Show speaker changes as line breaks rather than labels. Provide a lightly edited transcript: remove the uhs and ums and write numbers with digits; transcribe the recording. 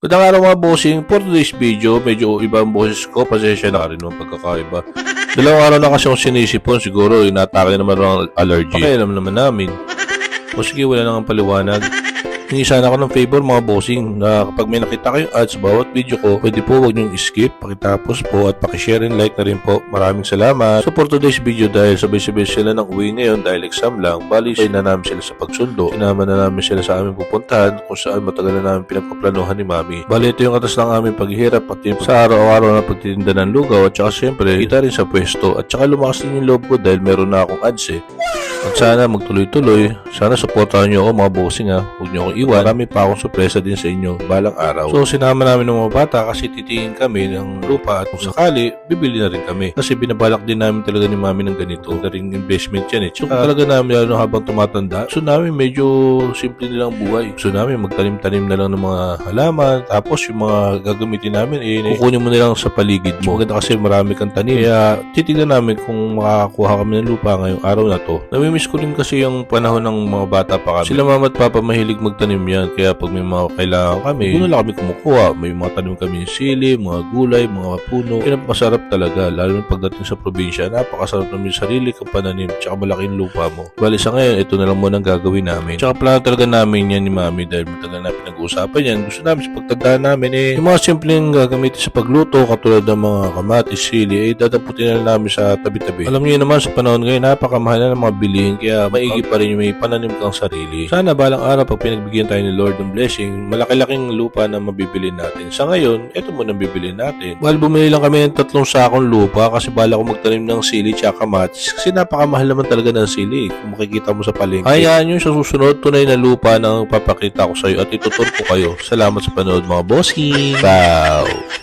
Magandang araw mga bossing. For today's video, medyo iba ang boses ko. Pasensya na rin ng pagkakaiba. Dalawang araw na kasi akong sinisipon. Siguro, inatake naman ng allergy. Pakialam naman namin. O sige, wala nang paliwanag. Hingi sana ako ng favor mga bossing na kapag may nakita kayong ads sa bawat video ko, pwede po huwag niyong skip, pakitapos po at pakishare and like na rin po. Maraming salamat. So for today's video, dahil sabay-sabay sila ng uwi ngayon dahil exam lang, bali say na namin sila sa pagsundo. Sinama na namin sila sa aming pupuntahan kung saan matagal na namin pinagpaplanuhan ni Mami. Bali ito yung atas ng aming paghihirap pati sa araw-araw na pagtitinda ng lugaw at saka syempre kita rin sa pwesto at saka lumakas din yung loob ko dahil meron na akong ads eh. At sana magtuloy-tuloy. Sana supportahan nyo ako mga bossing ha. Huwag nyo akong iwan. Marami pa akong sorpresa din sa inyo balang araw. So sinama namin ng mga bata kasi titingin kami ng lupa at kung sakali, bibili na rin kami. Kasi binabalak din namin talaga ni Mami ng ganito. Na rin investment yan eh. So talaga namin lalo habang tumatanda. So namin medyo simple nilang buhay. So namin magtanim-tanim na lang ng mga halaman. Tapos yung mga gagamitin namin kukunin mo na lang sa paligid mo. Maganda kasi marami kang tanim. Kaya titignan namin kung makakakuha kami ng lupa ngayong araw na to. Namimiss ko rin kasi yung panahon ng mga bata pa kami. Sila mama at papa mahilig magtanim yan. Kaya pag may mga kailangan kami, doon na kami kumukuha. May mga tanim kami ng sili, mga gulay, mga puno. Yan ang masarap talaga. Lalo na pagdating sa probinsya, napakasarap namin yung sarili kang pananim tsaka malaking lupa mo. Bali sa ngayon, ito na lang muna ang gagawin namin. Tsaka plano talaga namin yan ni Mami dahil matagal na pinag-uusapan yan. Gusto namin sa pagtandaan namin yung mga simpleng gagamitin sa pagluto katulad ng mga kamatis, sili, dadaputin na lang namin sa tabi-tabi. Alam niyo naman sa panahon ngayon, napakamahal na ng mga bilihin kaya maigi pa rin yung may pananim kang sarili. Sana balang araw pag pinagbigyan tayo ni Lord ng blessing, malaki-laking lupa na mabibili natin. Sa ngayon, ito muna bibili natin. Bahal bumili lang kami ng 3 sakong lupa kasi bala ko magtanim ng sili tsaka kamatis kasi napakamahal naman talaga ng sili kung makikita mo sa palengke. Hayaan nyo sa susunod tunay na lupa na papakita ko sa iyo at itutur ko kayo. Salamat sa panood mga bossing. Ciao!